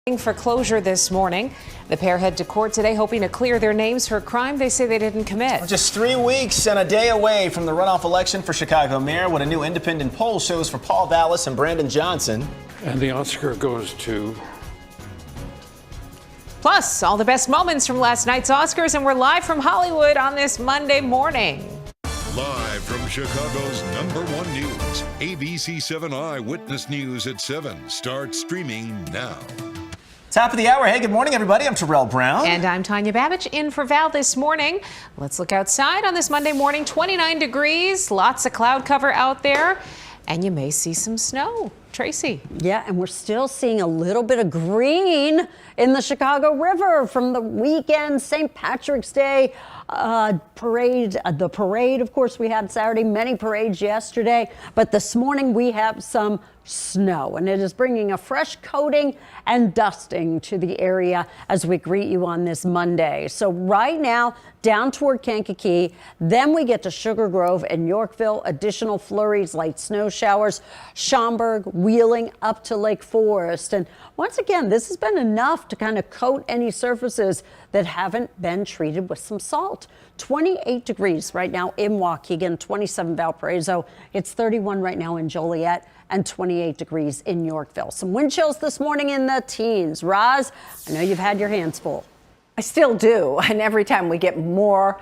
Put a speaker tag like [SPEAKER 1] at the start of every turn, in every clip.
[SPEAKER 1] For closure this morning. The pair head to court today hoping to clear their names for a crime they say they didn't commit.
[SPEAKER 2] Just 3 weeks and a day away from the runoff election for Chicago mayor. What a new independent poll shows for Paul Vallis and Brandon Johnson.
[SPEAKER 3] And the Oscar goes to...
[SPEAKER 1] Plus, all the best moments from last night's Oscars, and we're live from Hollywood on this Monday morning.
[SPEAKER 4] Live from Chicago's #1 news, ABC7 Eyewitness News at 7 starts streaming now.
[SPEAKER 2] Top of the hour. Hey, good morning, everybody. I'm Terrell Brown.
[SPEAKER 1] And I'm Tanya Babich in for Val this morning. Let's look outside on this Monday morning. 29 degrees, lots of cloud cover out there, and you may see some snow. Tracy.
[SPEAKER 5] Yeah, and we're still seeing a little bit of green in the Chicago River from the weekend, St. Patrick's Day parade. The parade, of course, we had Saturday, many parades yesterday, but this morning we have some snow, and it is bringing a fresh coating and dusting to the area as we greet you on this Monday. So right now, down toward Kankakee, then we get to Sugar Grove and Yorkville, additional flurries, light snow showers, Schaumburg, Wheeling up to Lake Forest. And once again, this has been enough to kind of coat any surfaces that haven't been treated with some salt. 28 degrees right now in Waukegan, 27 Valparaiso. It's 31 right now in Joliet and 28 degrees in Yorkville. Some wind chills this morning in the teens. Roz, I know you've had your hands full.
[SPEAKER 6] I still do, and every time we get more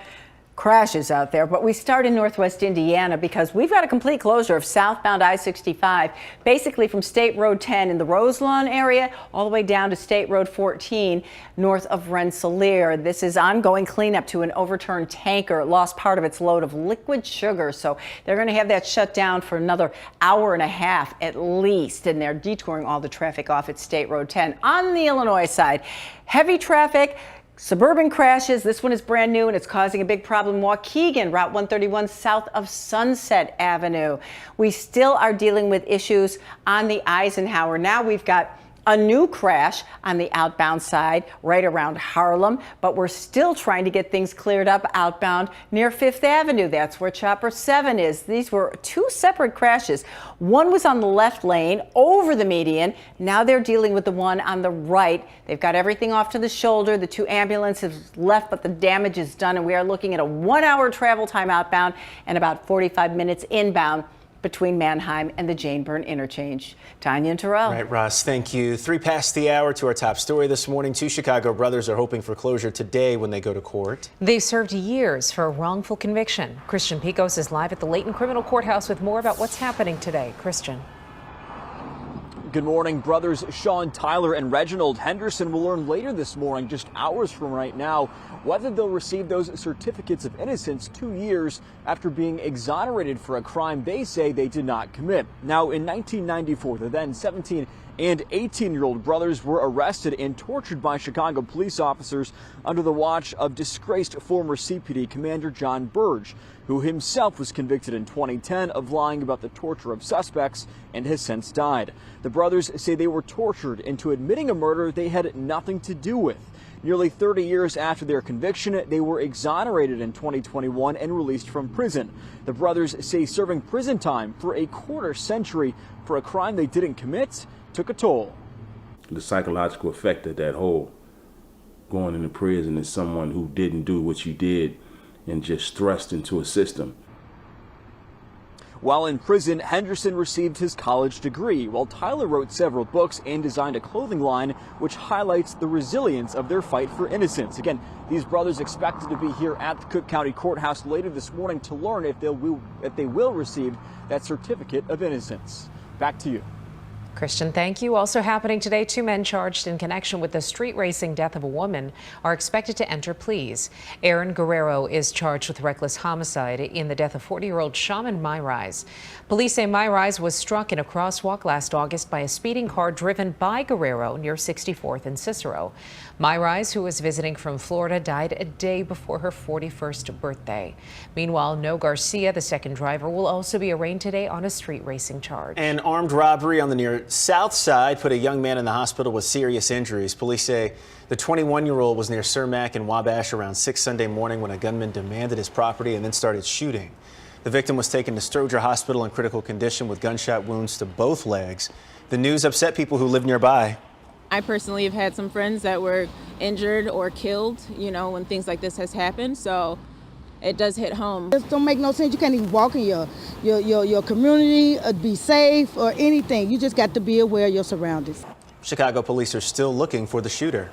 [SPEAKER 6] crashes out there. But we start in northwest Indiana because we've got a complete closure of southbound I-65, basically from State Road 10 in the Roselawn area all the way down to State Road 14 north of Rensselaer. This is ongoing cleanup to an overturned tanker. It lost part of its load of liquid sugar, so they're going to have that shut down for another hour and a half at least, and they're detouring all the traffic off at State Road 10. On the Illinois side, heavy traffic, suburban crashes. This one is brand new and it's causing a big problem. Waukegan, Route 131 south of Sunset Avenue. We still are dealing with issues on the Eisenhower. Now we've got a new crash on the outbound side right around Harlem, but we're still trying to get things cleared up outbound near Fifth Avenue. That's where Chopper 7 is. These were two separate crashes. One was on the left lane over the median. Now they're dealing with the one on the right. They've got everything off to the shoulder. The two ambulances left, but the damage is done, and we are looking at a 1-hour travel time outbound and about 45 minutes inbound between Mannheim and the Jane Byrne interchange. Tanya and Terrell.
[SPEAKER 2] Right, Ross, thank you. 3 past the hour to our top story this morning. 2 Chicago brothers are hoping for closure today when they go to court.
[SPEAKER 1] They served years for a wrongful conviction. Christian Picos is live at the Layton Criminal Courthouse with more about what's happening today. Christian.
[SPEAKER 7] Good morning. Brothers Sean, Tyler, and Reginald Henderson will learn later this morning, just hours from right now, whether they'll receive those certificates of innocence 2 years after being exonerated for a crime they say they did not commit. Now, in 1994, the then 17 and 18-year-old brothers were arrested and tortured by Chicago police officers under the watch of disgraced former CPD Commander John Burge, who himself was convicted in 2010 of lying about the torture of suspects and has since died. The brothers say they were tortured into admitting a murder they had nothing to do with. Nearly 30 years after their conviction, they were exonerated in 2021 and released from prison. The brothers say serving prison time for a quarter century for a crime they didn't commit took a toll.
[SPEAKER 8] The psychological effect of that whole going into prison as someone who didn't do what you did and just thrust into a system.
[SPEAKER 7] While in prison, Henderson received his college degree, while Tyler wrote several books and designed a clothing line which highlights the resilience of their fight for innocence. Again, these brothers expected to be here at the Cook County Courthouse later this morning to learn if they will receive that certificate of innocence. Back to you.
[SPEAKER 1] Christian, thank you. Also happening today, 2 men charged in connection with the street racing death of a woman are expected to enter pleas. Aaron Guerrero is charged with reckless homicide in the death of 40-year-old Shaman Myrise. Police say Myrise was struck in a crosswalk last August by a speeding car driven by Guerrero near 64th and Cicero. Myrise, who was visiting from Florida, died a day before her 41st birthday. Meanwhile, No Garcia, the second driver, will also be arraigned today on a street racing charge.
[SPEAKER 2] An armed robbery on the near south side put a young man in the hospital with serious injuries. Police say the 21-year-old was near Cermak and Wabash around 6 Sunday morning when a gunman demanded his property and then started shooting. The victim was taken to Stroger Hospital in critical condition with gunshot wounds to both legs. The news upset people who live nearby.
[SPEAKER 9] I personally have had some friends that were injured or killed, you know, when things like this has happened. So it does hit home.
[SPEAKER 10] It don't make no sense. You can't even walk in your community, be safe or anything. You just got to be aware of your surroundings.
[SPEAKER 2] Chicago police are still looking for the shooter.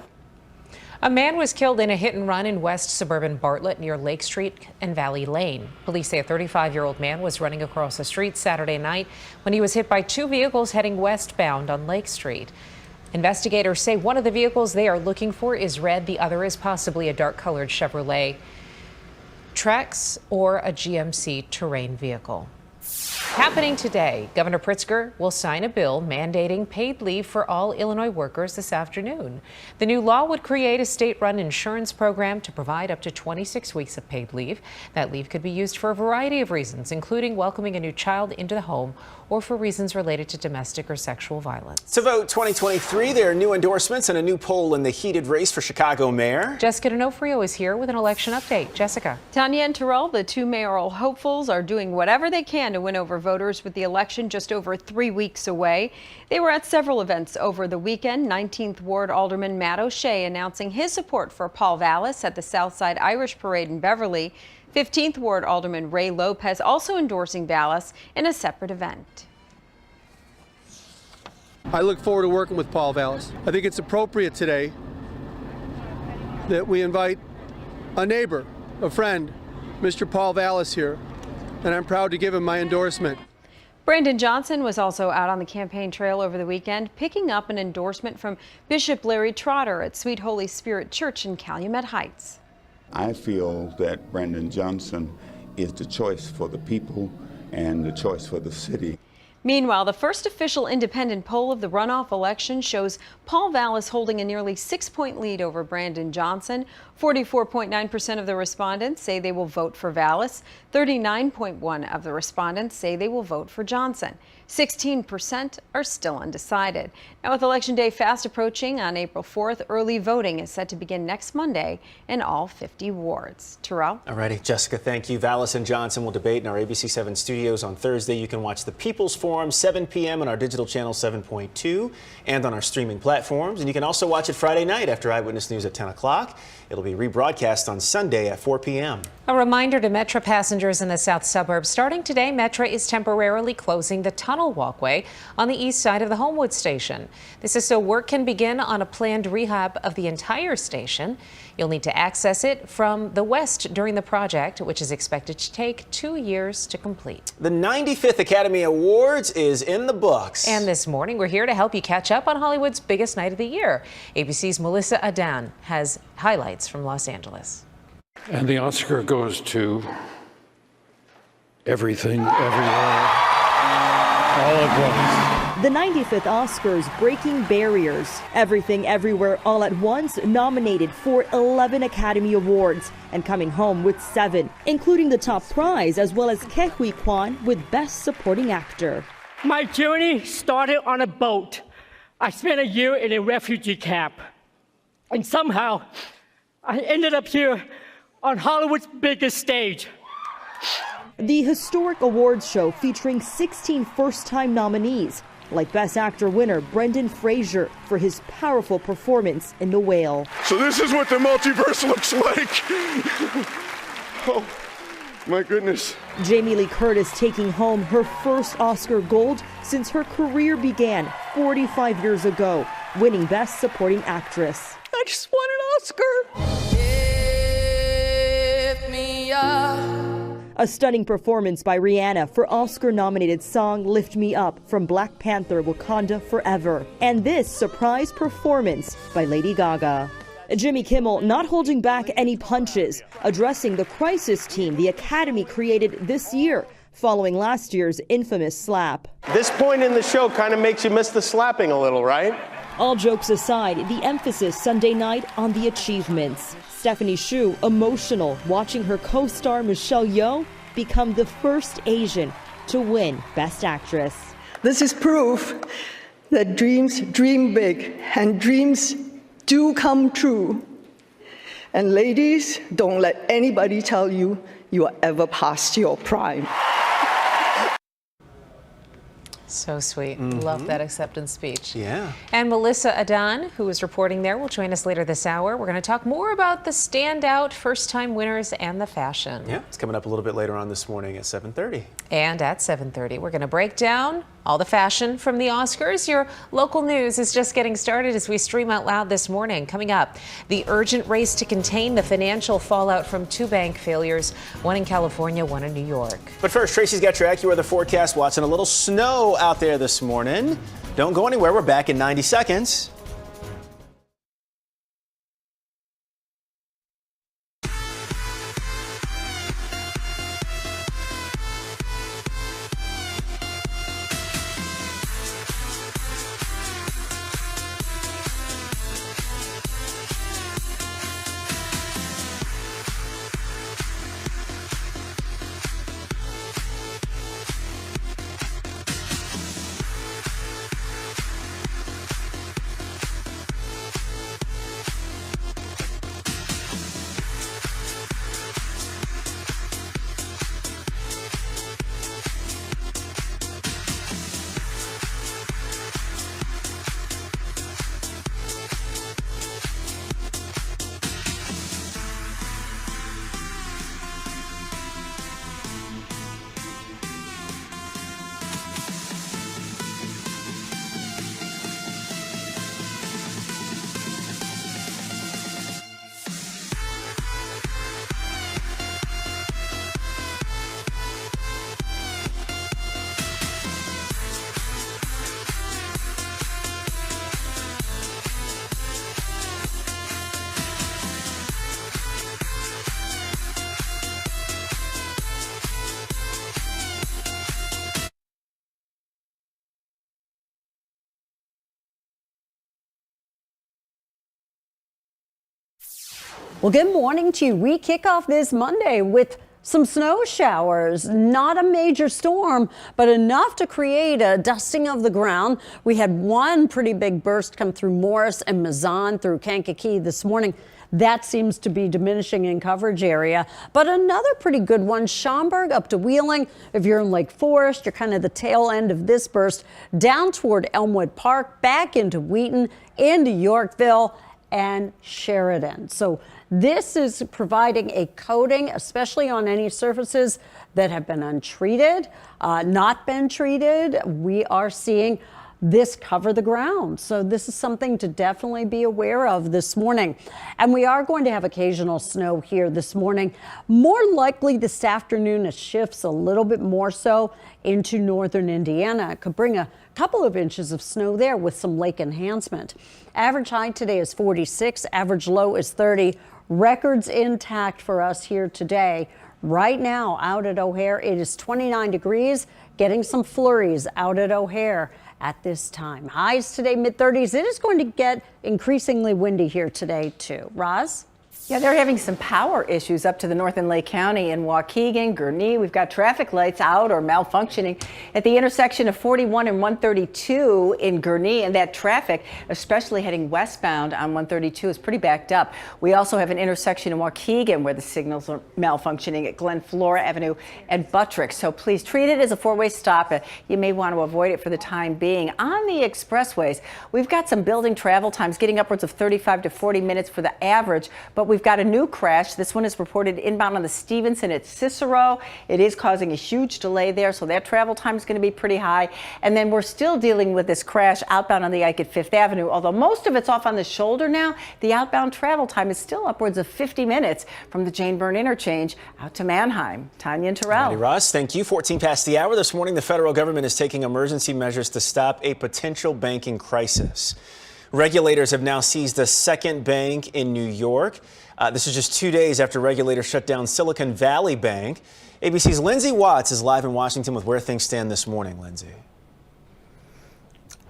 [SPEAKER 1] A man was killed in a hit and run in west suburban Bartlett near Lake Street and Valley Lane. Police say a 35-year-old man was running across the street Saturday night when he was hit by two vehicles heading westbound on Lake Street. Investigators say one of the vehicles they are looking for is red. The other is possibly a dark-colored Chevrolet Trax or a GMC terrain vehicle. Happening today, Governor Pritzker will sign a bill mandating paid leave for all Illinois workers this afternoon. The new law would create a state-run insurance program to provide up to 26 weeks of paid leave. That leave could be used for a variety of reasons, including welcoming a new child into the home or for reasons related to domestic or sexual violence.
[SPEAKER 2] To vote 2023, there are new endorsements and a new poll in the heated race for Chicago mayor.
[SPEAKER 1] Jessica D'Onofrio is here with an election update. Jessica.
[SPEAKER 11] Tanya and Terrell, the two mayoral hopefuls, are doing whatever they can to win over voters with the election just over 3 weeks away. They were at several events over the weekend. 19th Ward Alderman Matt O'Shea announcing his support for Paul Vallis at the Southside Irish Parade in Beverly. 15th Ward Alderman Ray Lopez also endorsing Vallis in a separate event.
[SPEAKER 12] I look forward to working with Paul Vallis. I think it's appropriate today that we invite a neighbor, a friend, Mr. Paul Vallis here, and I'm proud to give him my endorsement.
[SPEAKER 11] Brandon Johnson was also out on the campaign trail over the weekend, picking up an endorsement from Bishop Larry Trotter at Sweet Holy Spirit Church in Calumet Heights.
[SPEAKER 13] I feel that Brandon Johnson is the choice for the people and the choice for the city.
[SPEAKER 11] Meanwhile, the first official independent poll of the runoff election shows Paul Vallis holding a nearly 6-point lead over Brandon Johnson. 44.9% of the respondents say they will vote for Vallis. 39.1% of the respondents say they will vote for Johnson. 16% are still undecided. Now, with Election Day fast approaching on April 4th, early voting is set to begin next Monday in all 50 wards. Terrell?
[SPEAKER 2] All righty, Jessica, thank you. Vallis and Johnson will debate in our ABC7 studios on Thursday. You can watch the People's Forum 7 p.m. on our digital channel 7.2 and on our streaming platforms. And you can also watch it Friday night after Eyewitness News at 10 o'clock. It'll be rebroadcast on Sunday at 4 p.m.
[SPEAKER 1] A reminder to Metra passengers in the south suburbs. Starting today, Metra is temporarily closing the tunnel walkway on the east side of the Homewood station. This is so work can begin on a planned rehab of the entire station. You'll need to access it from the west during the project, which is expected to take 2 years to complete.
[SPEAKER 2] The 95th Academy Awards is in the books.
[SPEAKER 1] And this morning, we're here to help you catch up on Hollywood's biggest night of the year. ABC's Melissa Adan has highlights from Los Angeles.
[SPEAKER 3] And the Oscar goes to Everything, Everywhere, All at Once.
[SPEAKER 14] The 95th Oscars breaking barriers. Everything, Everywhere, All at Once nominated for 11 Academy Awards and coming home with 7, including the top prize as well as Ke Huy Quan with Best Supporting Actor.
[SPEAKER 15] My journey started on a boat. I spent a year in a refugee camp. And somehow, I ended up here on Hollywood's biggest stage.
[SPEAKER 14] The historic awards show featuring 16 first-time nominees, like Best Actor winner Brendan Fraser for his powerful performance in The Whale.
[SPEAKER 16] So this is what the multiverse looks like. Oh, my goodness.
[SPEAKER 14] Jamie Lee Curtis taking home her first Oscar Gold since her career began 45 years ago, winning Best Supporting Actress.
[SPEAKER 17] I just won an Oscar. Lift me up.
[SPEAKER 14] A stunning performance by Rihanna for Oscar-nominated song Lift Me Up from Black Panther Wakanda Forever. And this surprise performance by Lady Gaga. Jimmy Kimmel not holding back any punches, addressing the crisis team the Academy created this year following last year's infamous slap.
[SPEAKER 18] This point in the show kind of makes you miss the slapping a little, right?
[SPEAKER 14] All jokes aside, the emphasis Sunday night on the achievements. Stephanie Hsu emotional watching her co-star Michelle Yeoh become the first Asian to win Best Actress.
[SPEAKER 17] This is proof that dreams dream big and dreams do come true. And ladies, don't let anybody tell you you are ever past your prime.
[SPEAKER 1] So sweet. Love that acceptance speech.
[SPEAKER 2] Yeah.
[SPEAKER 1] And Melissa Adan, who is reporting there, will join us later this hour. We're going to talk more about the standout first-time winners and the fashion.
[SPEAKER 2] Yeah, it's coming up a little bit later on this morning at 7:30.
[SPEAKER 1] And at 7:30, we're going to break down all the fashion from the Oscars. Your local news is just getting started as we stream out loud this morning. Coming up, the urgent race to contain the financial fallout from 2 bank failures, one in California, one in New York.
[SPEAKER 2] But first, Tracy's got your AccuWeather forecast. Watching a little snow out there this morning. Don't go anywhere. We're back in 90 seconds.
[SPEAKER 5] Well, good morning to you. We kick off this Monday with some snow showers. Not a major storm, but enough to create a dusting of the ground. We had one pretty big burst come through Morris and Mazan through Kankakee this morning. That seems to be diminishing in coverage area. But another pretty good one, Schaumburg up to Wheeling. If you're in Lake Forest, you're kind of the tail end of this burst. Down toward Elmwood Park, back into Wheaton, into Yorkville, and Sheridan. So this is providing a coating, especially on any surfaces that have been untreated, not been treated. We are seeing this cover the ground. So this is something to definitely be aware of this morning. And we are going to have occasional snow here this morning. More likely this afternoon, it shifts a little bit more so into northern Indiana. It could bring a couple of inches of snow there with some lake enhancement. Average high today is 46, average low is 30. Records intact for us here today. Right now out at O'Hare, it is 29 degrees, getting some flurries out at O'Hare at this time. Highs today, mid-30s. It is going to get increasingly windy here today, too. Roz?
[SPEAKER 6] Yeah, they're having some power issues up to the north in Lake County in Waukegan, Gurnee. We've got traffic lights out or malfunctioning at the intersection of 41 and 132 in Gurnee. And that traffic, especially heading westbound on 132, is pretty backed up. We also have an intersection in Waukegan where the signals are malfunctioning at Glen Flora Avenue and Buttrick. So please treat it as a four-way stop. You may want to avoid it for the time being. On the expressways, we've got some building travel times getting upwards of 35 to 40 minutes for the average, but we've got a new crash. This one is reported inbound on the Stevenson at Cicero. It is causing a huge delay there, so that travel time is going to be pretty high. And then we're still dealing with this crash outbound on the Ike at Fifth Avenue. Although most of it's off on the shoulder now, the outbound travel time is still upwards of 50 minutes from the Jane Byrne interchange out to Mannheim. Tanya and Terrell.
[SPEAKER 2] Alrighty, Ross, thank you. 14 past the hour this morning. The federal government is taking emergency measures to stop a potential banking crisis. Regulators have now seized a second bank in New York. This is just 2 days after regulators shut down Silicon Valley Bank. ABC's Lindsay Watts is live in Washington with where things stand this morning. Lindsay.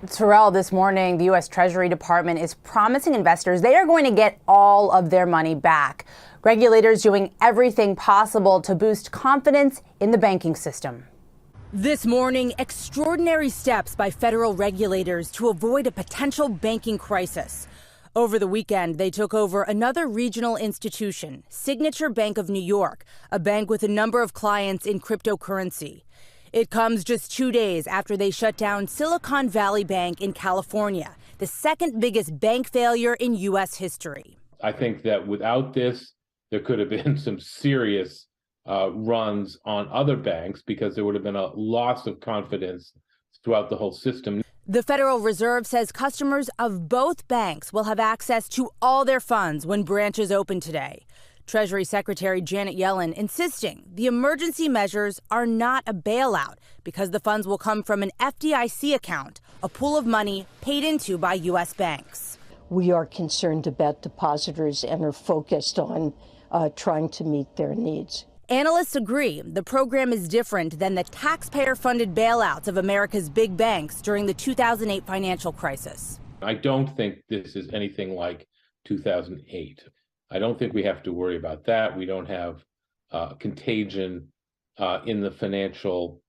[SPEAKER 19] Terrell, this morning, the U.S. Treasury Department is promising investors they are going to get all of their money back. Regulators doing everything possible to boost confidence in the banking system.
[SPEAKER 20] This morning, extraordinary steps by federal regulators to avoid a potential banking crisis. Over the weekend, they took over another regional institution, Signature Bank of New York, a bank with a number of clients in cryptocurrency. It comes just 2 days after they shut down Silicon Valley Bank in California, the second biggest bank failure in U.S. history.
[SPEAKER 3] I think that without this, there could have been some serious runs on other banks because there would have been a loss of confidence throughout the whole system.
[SPEAKER 20] The Federal Reserve says customers of both banks will have access to all their funds when branches open today. Treasury Secretary Janet Yellen insisting the emergency measures are not a bailout because the funds will come from an FDIC account, a pool of money paid into by U.S. banks.
[SPEAKER 21] We are concerned about depositors and are focused on trying to meet their needs.
[SPEAKER 20] Analysts agree the program is different than the taxpayer-funded bailouts of America's big banks during the 2008 financial crisis.
[SPEAKER 3] I don't think this is anything like 2008. I don't think we have to worry about that. We don't have contagion in the financial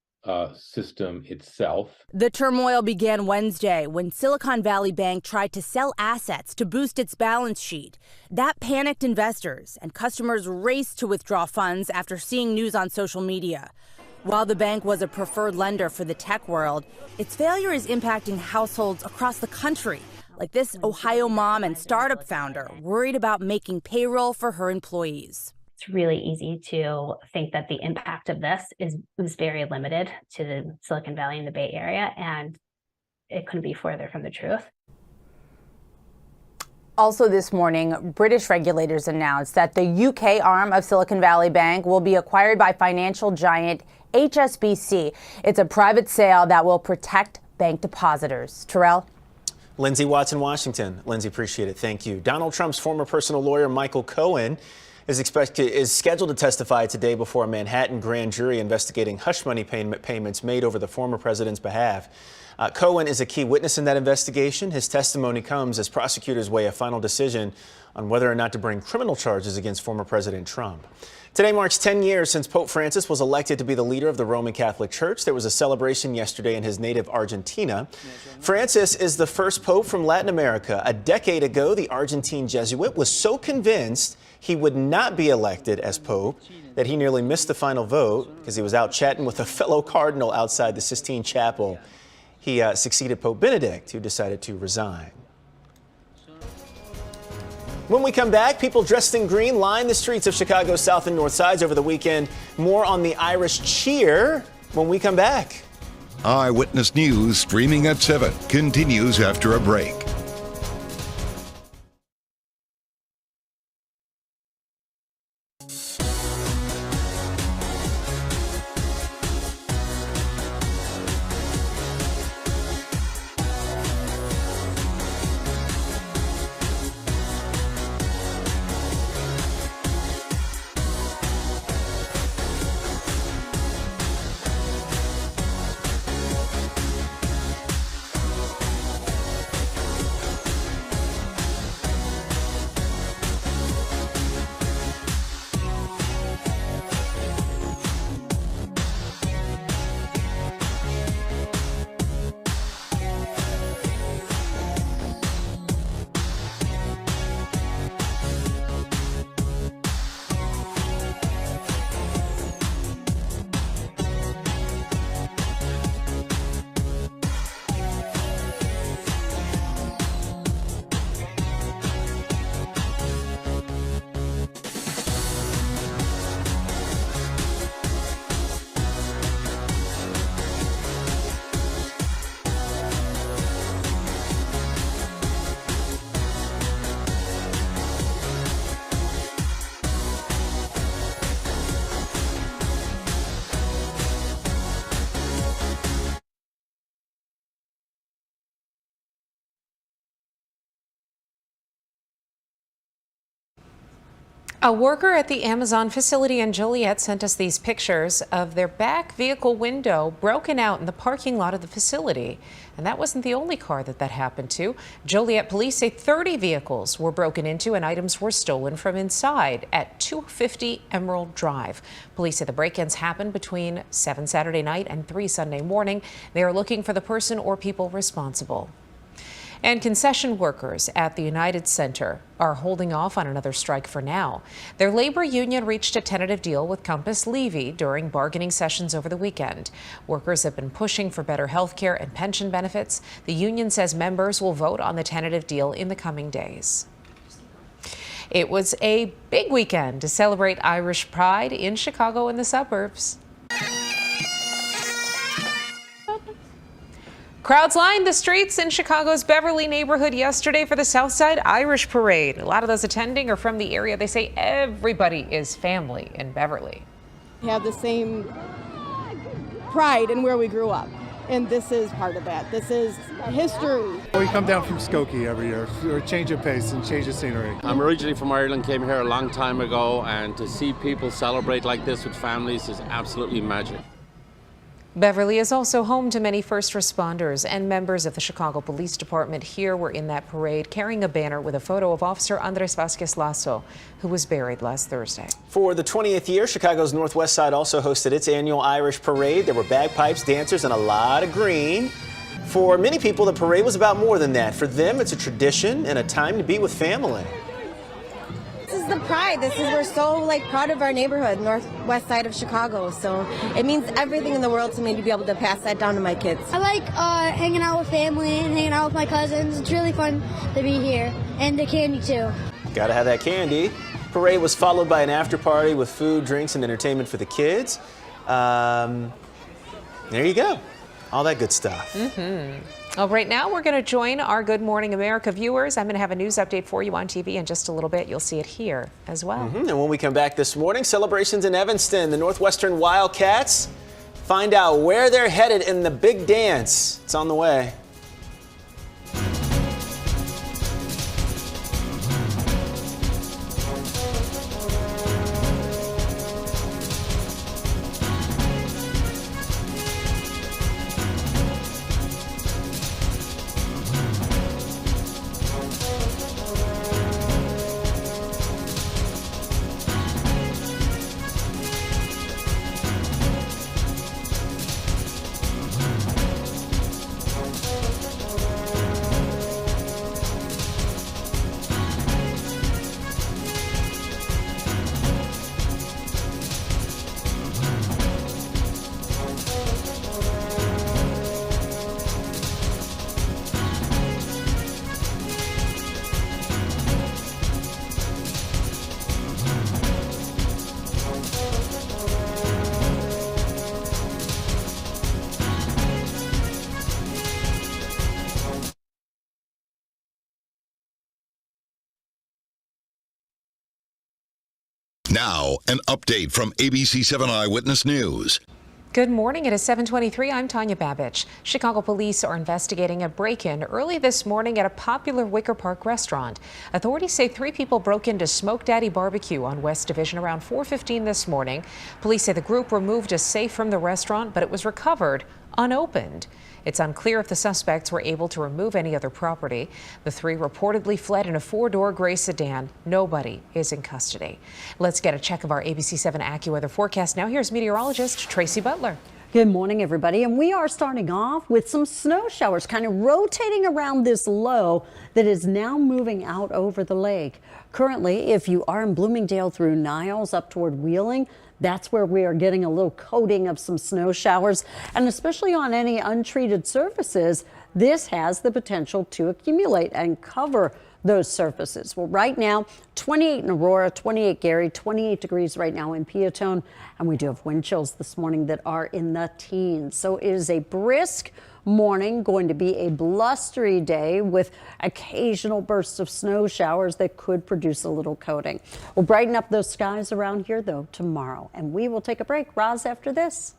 [SPEAKER 3] system itself.
[SPEAKER 20] The turmoil began Wednesday when Silicon Valley Bank tried to sell assets to boost its balance sheet. That panicked investors, and customers raced to withdraw funds after seeing news on social media. While the bank was a preferred lender for the tech world, its failure is impacting households across the country, like this Ohio mom and startup founder worried about making payroll for her employees.
[SPEAKER 22] It's really easy to think that the impact of this is very limited to the Silicon Valley and the Bay Area, and it couldn't be further from the truth.
[SPEAKER 19] Also this morning, British regulators announced that the UK arm of Silicon Valley Bank will be acquired by financial giant HSBC. It's a private sale that will protect bank depositors. Terrell?
[SPEAKER 2] Lindsay Watson, Washington. Lindsay, appreciate it. Thank you. Donald Trump's former personal lawyer, Michael Cohen, is scheduled to testify today before a Manhattan grand jury investigating hush money payments made over the former president's behalf. Cohen is a key witness in that investigation. His testimony comes as prosecutors weigh a final decision on whether or not to bring criminal charges against former President Trump. Today marks 10 years since Pope Francis was elected to be the leader of the Roman Catholic Church. There was a celebration yesterday in his native Argentina. Francis is the first pope from Latin America. A decade ago, the Argentine Jesuit was so convinced he would not be elected as pope that he nearly missed the final vote because he was out chatting with a fellow cardinal outside the Sistine Chapel. He succeeded Pope Benedict, who decided to resign. When we come back, people dressed in green line the streets of Chicago's south and north sides over the weekend. More on the Irish cheer when we come back.
[SPEAKER 4] Eyewitness News streaming at 7 continues after a break.
[SPEAKER 1] A worker at the Amazon facility in Joliet sent us these pictures of their back vehicle window broken out in the parking lot of the facility. And that wasn't the only car that happened to. Joliet police say 30 vehicles were broken into and items were stolen from inside at 250 Emerald Drive. Police say the break-ins happened between 7 Saturday night and 3 Sunday morning. They are looking for the person or people responsible. And concession workers at the United Center are holding off on another strike for now. Their labor union reached a tentative deal with Compass Levy during bargaining sessions over the weekend. Workers have been pushing for better health care and pension benefits. The union says members will vote on the tentative deal in the coming days. It was a big weekend to celebrate Irish Pride in Chicago and the suburbs. Crowds lined the streets in Chicago's Beverly neighborhood yesterday for the Southside Irish Parade. A lot of those attending are from the area. They say everybody is family in Beverly.
[SPEAKER 7] We have the same pride in where we grew up, and this is part of that. This is history.
[SPEAKER 8] We come down from Skokie every year for a change of pace and change of scenery.
[SPEAKER 23] I'm originally from Ireland, came here a long time ago, and to see people celebrate like this with families is absolutely magic.
[SPEAKER 1] Beverly is also home to many first responders, and members of the Chicago Police Department here were in that parade carrying a banner with a photo of Officer Andres Vasquez Lasso, who was buried last Thursday.
[SPEAKER 2] For the 20th year, Chicago's Northwest Side also hosted its annual Irish Parade. There were bagpipes, dancers, and a lot of green. For many people, the parade was about more than that. For them, it's a tradition and a time to be with family.
[SPEAKER 24] This is the pride. We're so proud of our neighborhood, northwest side of Chicago. So it means everything in the world to me to be able to pass that down to my kids.
[SPEAKER 25] I like hanging out with family and hanging out with my cousins. It's really fun to be here, and the candy too.
[SPEAKER 2] Gotta have that candy. Parade was followed by an after party with food, drinks, and entertainment for the kids. There you go. All that good stuff.
[SPEAKER 1] Well, right now we're going to join our Good Morning America viewers. I'm going to have a news update for you on TV in just a little bit. You'll see it here as well.
[SPEAKER 2] And when we come back this morning, celebrations in Evanston. The Northwestern Wildcats find out where they're headed in the big dance. It's on the way.
[SPEAKER 4] Now, an update from ABC7 Eyewitness News.
[SPEAKER 1] Good morning. It is 7:23. I'm Tanya Babich. Chicago police are investigating a break-in early this morning at a popular Wicker Park restaurant. Authorities say 3 people broke into Smoke Daddy Barbecue on West Division around 4:15 this morning. Police say the group removed a safe from the restaurant, but it was recovered unopened. It's unclear if the suspects were able to remove any other property. The 3 reportedly fled in a 4-door gray sedan. Nobody is in custody. Let's get a check of our ABC7 AccuWeather forecast. Now here's meteorologist Tracy Butler.
[SPEAKER 5] Good morning, everybody. And we are starting off with some snow showers kind of rotating around this low that is now moving out over the lake. Currently, if you are in Bloomingdale through Niles up toward Wheeling, that's where we are getting a little coating of some snow showers, and especially on any untreated surfaces, this has the potential to accumulate and cover those surfaces. Well, right now, 28 in Aurora, 28 Gary, 28 degrees right now in Peatone, and we do have wind chills this morning that are in the teens. So it is a brisk morning, going to be a blustery day with occasional bursts of snow showers that could produce a little coating. We'll brighten up those skies around here, though, tomorrow. And we will take a break. Roz, after this.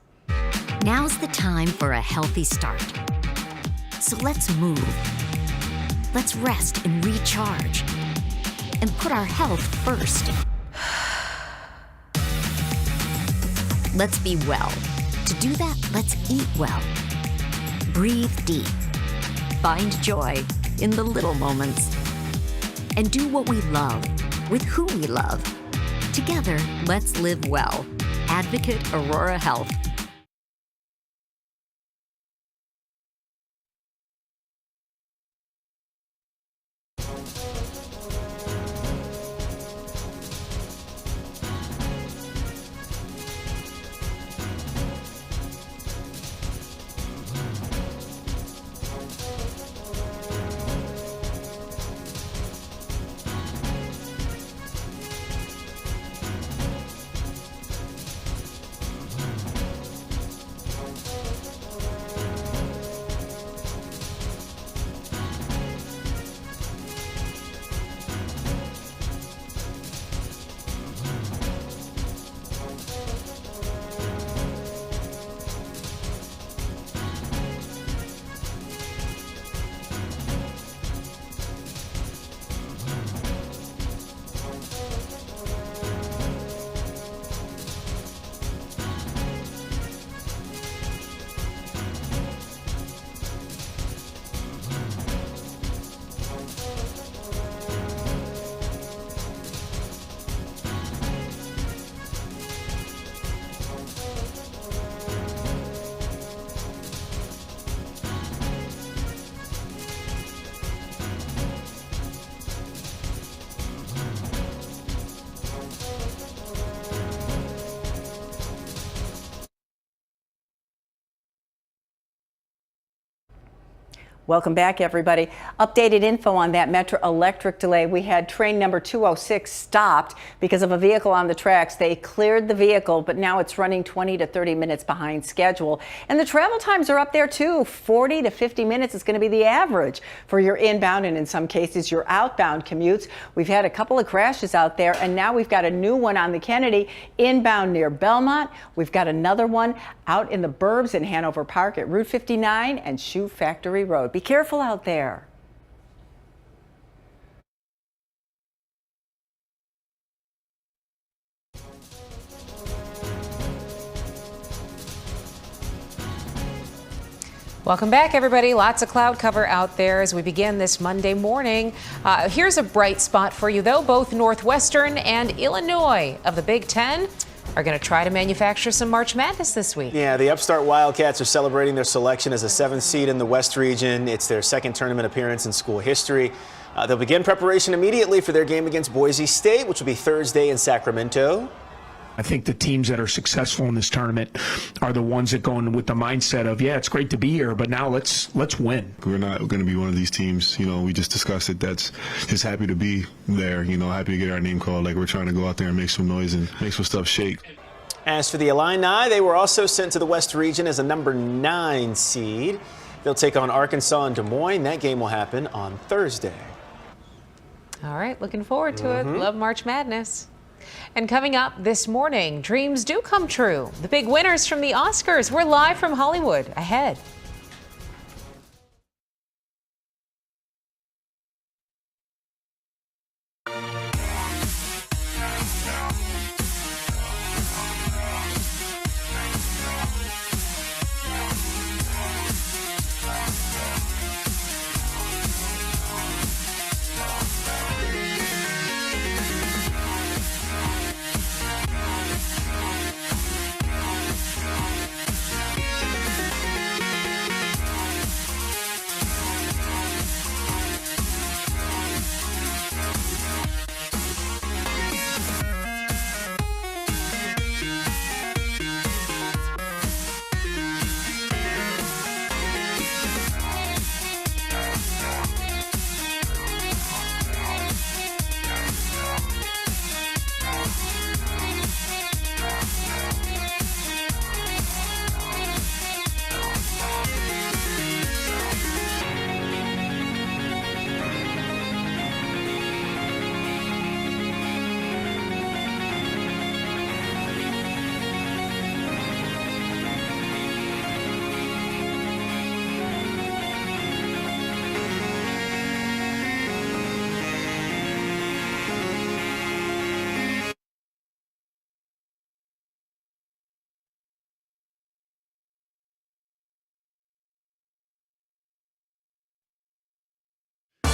[SPEAKER 26] Now's the time for a healthy start. So let's move. Let's rest and recharge. And put our health first. Let's be well. To do that, let's eat well. Breathe deep. Find joy in the little moments. And do what we love with who we love. Together, let's live well. Advocate Aurora Health.
[SPEAKER 6] Welcome back, everybody. Updated info on that Metro Electric delay. We had train number 206 stopped because of a vehicle on the tracks. They cleared the vehicle, but now it's running 20 to 30 minutes behind schedule. And the travel times are up there too. 40 to 50 minutes is going to be the average for your inbound and in some cases your outbound commutes. We've had a couple of crashes out there, and now we've got a new one on the Kennedy inbound near Belmont. We've got another one out in the burbs in Hanover Park at Route 59 and Shoe Factory Road. Be careful out there.
[SPEAKER 1] Welcome back, everybody. Lots of cloud cover out there as we begin this Monday morning. Here's a bright spot for you, though. Both Northwestern and Illinois of the Big Ten are going to try to manufacture some March Madness this week.
[SPEAKER 2] Yeah, the upstart Wildcats are celebrating their selection as a 7th seed in the West region. It's their second tournament appearance in school history. They'll begin preparation immediately for their game against Boise State, which will be Thursday in Sacramento.
[SPEAKER 9] I think the teams that are successful in this tournament are the ones that go in with the mindset of, yeah, it's great to be here, but now let's win.
[SPEAKER 16] We're not going to be one of these teams, we just discussed it, that's just happy to be there, happy to get our name called. Like, we're trying to go out there and make some noise and make some stuff shake.
[SPEAKER 2] As for the Illini, they were also sent to the West region as a number 9 seed. They'll take on Arkansas and Des Moines. That game will happen on Thursday.
[SPEAKER 1] All right, looking forward to it. Love March Madness. And coming up this morning, dreams do come true. The big winners from the Oscars. We're live from Hollywood. Ahead.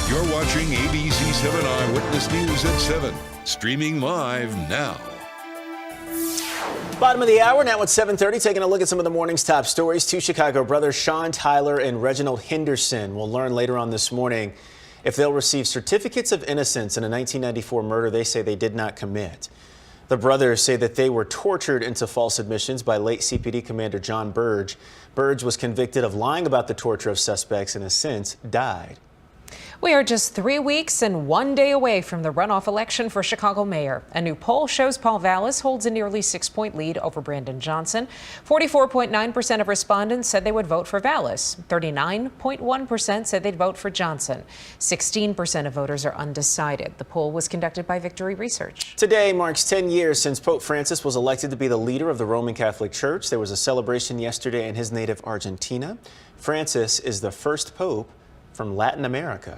[SPEAKER 4] You're watching ABC7 Eyewitness News at 7, streaming live now.
[SPEAKER 2] Bottom of the hour, now at 7:30, taking a look at some of the morning's top stories. 2 Chicago brothers, Sean Tyler and Reginald Henderson, will learn later on this morning if they'll receive certificates of innocence in a 1994 murder they say they did not commit. The brothers say that they were tortured into false admissions by late CPD Commander John Burge. Burge was convicted of lying about the torture of suspects and has since died.
[SPEAKER 1] We are just 3 weeks and 1 day away from the runoff election for Chicago mayor. A new poll shows Paul Vallis holds a nearly 6-point lead over Brandon Johnson. 44.9% of respondents said they would vote for Vallis. 39.1% said they'd vote for Johnson. 16% of voters are undecided. The poll was conducted by Victory Research.
[SPEAKER 2] Today marks 10 years since Pope Francis was elected to be the leader of the Roman Catholic Church. There was a celebration yesterday in his native Argentina. Francis is the first pope from Latin America.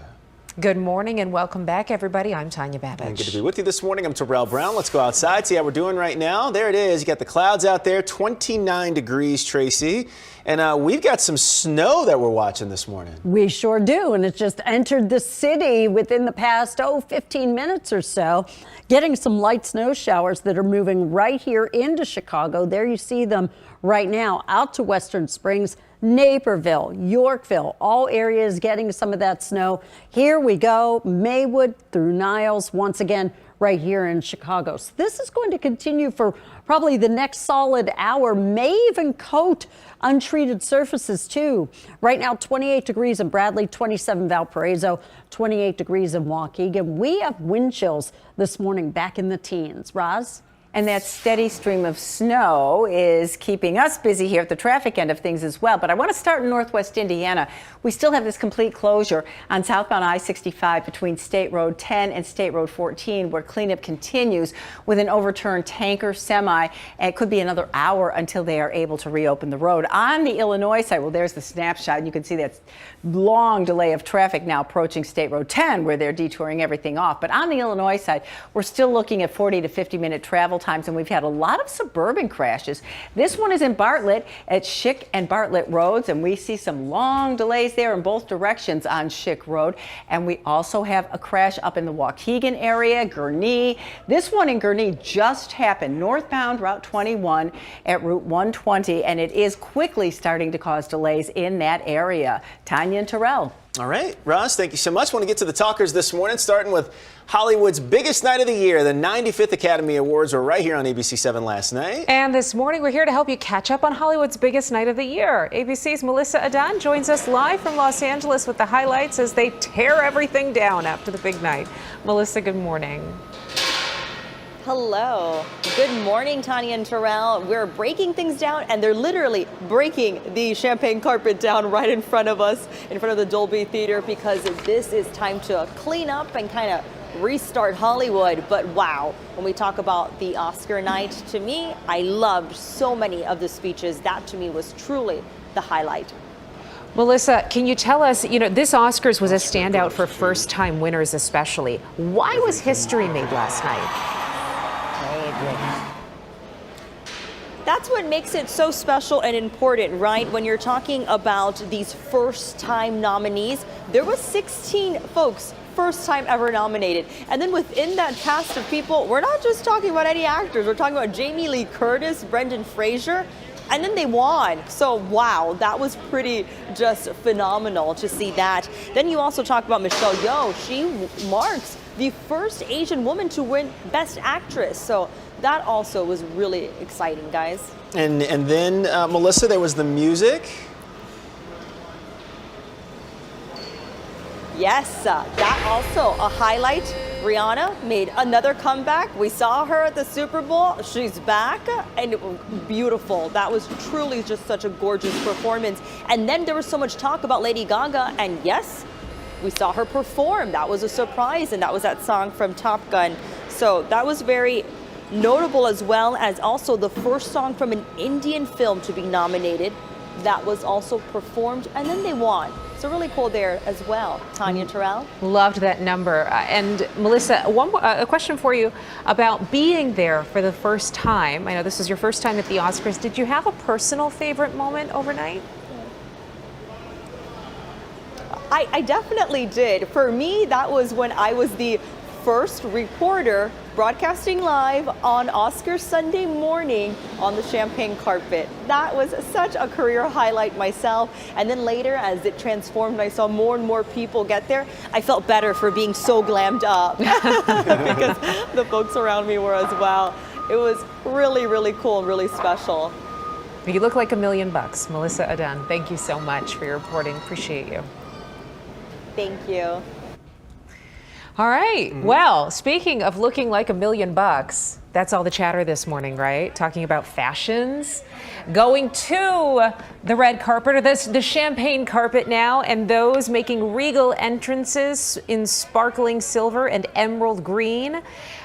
[SPEAKER 1] Good morning and welcome back, everybody. I'm Tanya Babich.
[SPEAKER 2] And good to be with you this morning. I'm Terrell Brown. Let's go outside, see how we're doing right now. There it is. You got the clouds out there, 29 degrees, Tracy. And we've got some snow that we're watching this morning.
[SPEAKER 5] We sure do. And it just entered the city within the past, 15 minutes or so. Getting some light snow showers that are moving right here into Chicago. There you see them right now out to Western Springs. Naperville, Yorkville, all areas getting some of that snow. Here we go, Maywood through Niles once again right here in Chicago. So this is going to continue for probably the next solid hour, may even coat untreated surfaces too. Right now, 28 degrees in Bradley, 27 Valparaiso, 28 degrees in Waukegan. We have wind chills this morning back in the teens. Roz?
[SPEAKER 6] And that steady stream of snow is keeping us busy here at the traffic end of things as well. But I want to start in northwest Indiana. We still have this complete closure on southbound I-65 between State Road 10 and State Road 14, where cleanup continues with an overturned tanker semi. And it could be another hour until they are able to reopen the road. On the Illinois side, well, there's the snapshot, and you can see that long delay of traffic now approaching State Road 10, where they're detouring everything off. But on the Illinois side, we're still looking at 40 to 50-minute travel times, and we've had a lot of suburban crashes. This one is in Bartlett at Schick and Bartlett roads, and we see some long delays there in both directions on Schick Road. And we also have a crash up in the Waukegan area, Gurnee. This one in Gurnee just happened northbound Route 21 at Route 120, and it is quickly starting to cause delays in that area. Tanya and Terrell.
[SPEAKER 2] All right, Roz, thank you so much. Want to get to the talkers this morning, starting with Hollywood's biggest night of the year. The 95th Academy Awards were right here on ABC7 last night.
[SPEAKER 1] And this morning, we're here to help you catch up on Hollywood's biggest night of the year. ABC's Melissa Adan joins us live from Los Angeles with the highlights as they tear everything down after the big night. Melissa, good morning.
[SPEAKER 10] Hello. Good morning, Tanya and Terrell. We're breaking things down, and they're literally breaking the champagne carpet down right in front of us, in front of the Dolby Theater, because this is time to clean up and kind of restart Hollywood. But wow, when we talk about the Oscar night, to me, I loved so many of the speeches. That to me was truly the highlight.
[SPEAKER 1] Melissa, can you tell us, this Oscars was a standout for first-time winners especially. Why was history made last night?
[SPEAKER 10] That's what makes it so special and important, right? When you're talking about these first-time nominees, there was 16 folks first time ever nominated. And then within that cast of people, we're not just talking about any actors. We're talking about Jamie Lee Curtis, Brendan Fraser, and then they won. So wow, that was pretty just phenomenal to see that. Then you also talk about Michelle Yeoh. She marks the first Asian woman to win Best Actress. So that also was really exciting, guys.
[SPEAKER 2] And then, Melissa, there was the music.
[SPEAKER 10] Yes, that also a highlight. Rihanna made another comeback. We saw her at the Super Bowl. She's back, and it was beautiful. That was truly just such a gorgeous performance. And then there was so much talk about Lady Gaga, and yes, we saw her perform. That was a surprise, and that was that song from Top Gun. So that was very notable, as well as also the first song from an Indian film to be nominated. That was also performed, and then they won. So really cool there as well. Tanya, Terrell?
[SPEAKER 1] Loved that number. And Melissa, a question for you about being there for the first time. I know this is your first time at the Oscars. Did you have a personal favorite moment overnight?
[SPEAKER 10] I definitely did. For me, that was when I was the first reporter broadcasting live on Oscar Sunday morning on the champagne carpet. That was such a career highlight myself. And then later, as it transformed, I saw more and more people get there. I felt better for being so glammed up because the folks around me were as well. It was really, really cool and really special.
[SPEAKER 1] You look like $1 million, Melissa Adan. Thank you so much for your reporting. Appreciate you.
[SPEAKER 10] Thank you.
[SPEAKER 1] All right. Well, speaking of looking like $1 million, that's all the chatter this morning, right? Talking about fashions, going to the red carpet, or the champagne carpet now, and those making regal entrances in sparkling silver and emerald green.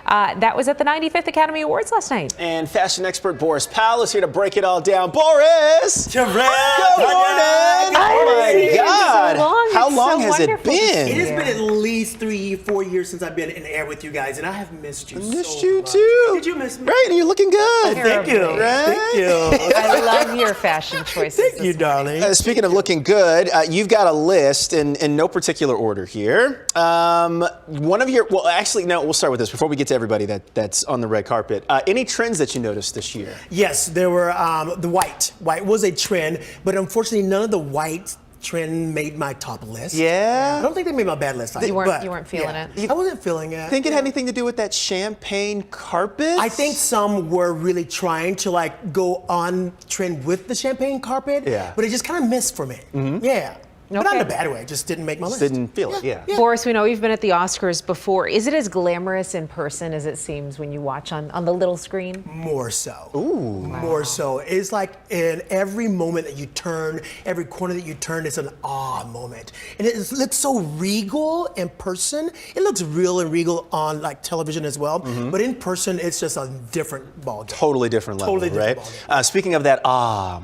[SPEAKER 1] That was at the 95th Academy Awards last night.
[SPEAKER 2] And fashion expert Boris Powell is here to break it all down. Boris!
[SPEAKER 11] Terrell!
[SPEAKER 2] Good morning! Oh my God! How long has it been?
[SPEAKER 11] It has been at least 3-4 years since I've been in the air with you guys, and I have missed you.
[SPEAKER 2] I missed you too.
[SPEAKER 11] did you miss me?
[SPEAKER 2] Right, and you're looking good.
[SPEAKER 11] Thank you.
[SPEAKER 2] Right?
[SPEAKER 11] Thank you.
[SPEAKER 1] I love your fashion choices.
[SPEAKER 11] Thank you, darling.
[SPEAKER 2] Speaking of looking good, you've got a list in no particular order here. One of your, well, actually, no, we'll start with this before we get to everybody that's on the red carpet. Any trends that you noticed this year?
[SPEAKER 11] Yes, there were the white. White was a trend, but unfortunately, none of the white trend made my top list.
[SPEAKER 2] Yeah?
[SPEAKER 11] I don't think they made my bad list.
[SPEAKER 1] You weren't feeling it?
[SPEAKER 11] I wasn't feeling it.
[SPEAKER 2] Think it had anything to do with that champagne carpet?
[SPEAKER 11] I think some were really trying to like go on trend with the champagne carpet, but it just kind of missed for me. Yeah. But not in a bad way, it just didn't make my list.
[SPEAKER 2] Didn't feel it, yeah.
[SPEAKER 1] Boris, we know you've been at the Oscars before. Is it as glamorous in person as it seems when you watch on the little screen?
[SPEAKER 11] More so.
[SPEAKER 2] Ooh.
[SPEAKER 11] More so. It's like in every moment that you turn, every corner that you turn, it's an awe moment. And it looks so regal in person. It looks real and regal on like television as well. But in person, it's just a different ballgame.
[SPEAKER 2] Totally different level,
[SPEAKER 11] Totally different
[SPEAKER 2] right? Speaking of that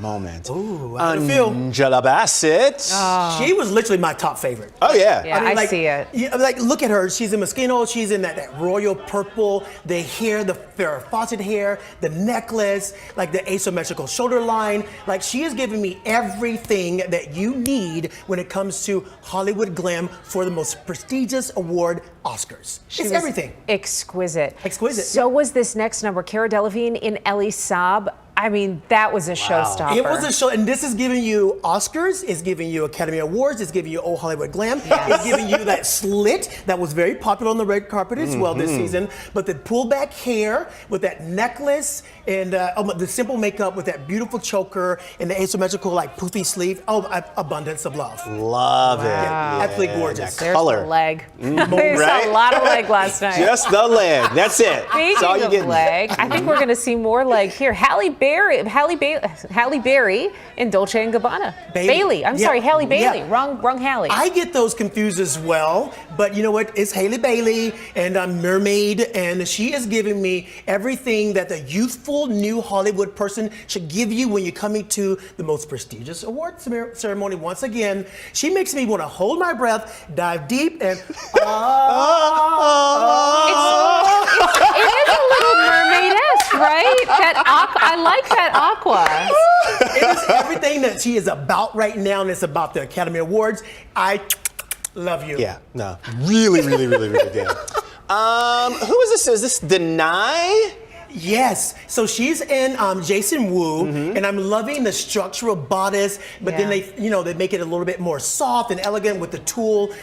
[SPEAKER 2] moment.
[SPEAKER 11] Ooh, how did it feel?
[SPEAKER 2] Angela Bassett.
[SPEAKER 11] She was literally my top favorite.
[SPEAKER 2] Oh, yeah.
[SPEAKER 1] Yeah, I
[SPEAKER 11] like,
[SPEAKER 1] see it.
[SPEAKER 11] Like, look at her. She's in Moschino. She's in that royal purple, the hair, the Farrah Fawcett hair, the necklace, like the asymmetrical shoulder line. Like, she is giving me everything that you need when it comes to Hollywood glam for the most prestigious award, Oscars. It's everything.
[SPEAKER 1] Exquisite.
[SPEAKER 11] Exquisite.
[SPEAKER 1] So was this next number, Cara Delevingne in Elie Saab. I mean, that was a showstopper.
[SPEAKER 11] It was a show, and this is giving you Oscars, it's giving you Academy Awards, it's giving you Old Hollywood Glam, it's giving you that slit that was very popular on the red carpet as well this season, but the pulled back hair with that necklace and the simple makeup with that beautiful choker and the asymmetrical like poofy sleeve. Oh, abundance of love.
[SPEAKER 2] Love it.
[SPEAKER 11] Yeah, absolutely gorgeous.
[SPEAKER 1] There's
[SPEAKER 2] color.
[SPEAKER 1] the leg.
[SPEAKER 2] Right?
[SPEAKER 1] Saw a lot of leg last night.
[SPEAKER 2] Just the leg. That's it. That's all you
[SPEAKER 1] Speaking
[SPEAKER 2] get.
[SPEAKER 1] of leg, I think we're going to see more leg here. Halle Berry in Dolce & Gabbana. Bailey. I'm sorry, Halle Bailey. Wrong Halle.
[SPEAKER 11] I get those confused as well, but you know what? It's Halle Bailey and I'm Mermaid, and she is giving me everything that the youthful new Hollywood person should give you when you're coming to the most prestigious award ceremony. Once again, she makes me want to hold my breath, dive deep, and
[SPEAKER 1] It is a little mermaid-esque, right? I like that aqua.
[SPEAKER 11] It is everything that she is about right now, and it's about the Academy Awards. I love you.
[SPEAKER 2] Yeah, no, really good. Who is this? Is this Denai?
[SPEAKER 11] Yes. So she's in Jason Wu, and I'm loving the structural bodice, but then they make it a little bit more soft and elegant with the tulle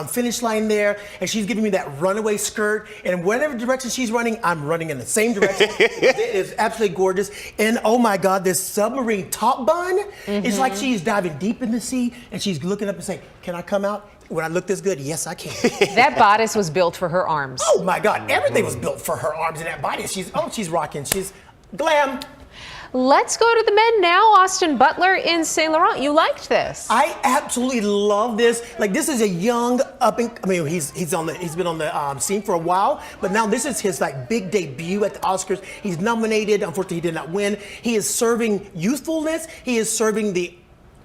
[SPEAKER 11] finish line there, and she's giving me that runaway skirt, and whatever direction she's running, I'm running in the same direction. It is absolutely gorgeous, and oh my God, this submarine top bun, it's like she's diving deep in the sea, and she's looking up and saying, "Can I come out? When I look this good, yes, I can."
[SPEAKER 1] That bodice was built for her arms.
[SPEAKER 11] Oh my God, everything was built for her arms and that body. She's rocking. She's glam.
[SPEAKER 1] Let's go to the men now. Austin Butler in Saint Laurent. You liked this.
[SPEAKER 11] I absolutely love this. Like, this is a young he's been on the scene for a while, but now this is his like big debut at the Oscars. He's nominated. Unfortunately, he did not win. He is serving youthfulness. He is serving the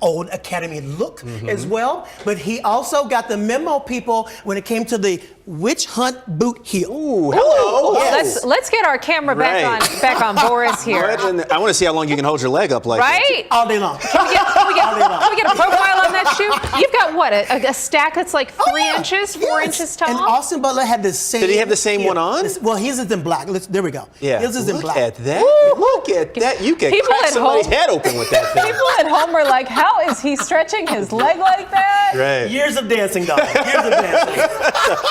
[SPEAKER 11] old Academy look as well, but he also got the memo, people, when it came to the witch hunt boot heel.
[SPEAKER 2] Ooh, hello.
[SPEAKER 1] Yes. Let's get our camera back on Boris here.
[SPEAKER 2] I want to see how long you can hold your leg up like
[SPEAKER 1] right?
[SPEAKER 11] All day long.
[SPEAKER 1] Can we get a profile on that shoe? You've got what, a stack that's like 3 inches, 4 inches tall?
[SPEAKER 11] And Austin Butler had the same.
[SPEAKER 2] Did he have the same one on?
[SPEAKER 11] Well, his is in black. There we go.
[SPEAKER 2] Yeah.
[SPEAKER 11] His is in black.
[SPEAKER 2] Look at that. Look at that. You can crack somebody's head open with that thing.
[SPEAKER 1] People at home are like, how is he stretching his leg like that?
[SPEAKER 2] Right.
[SPEAKER 11] Years of dancing, dog. Years of dancing.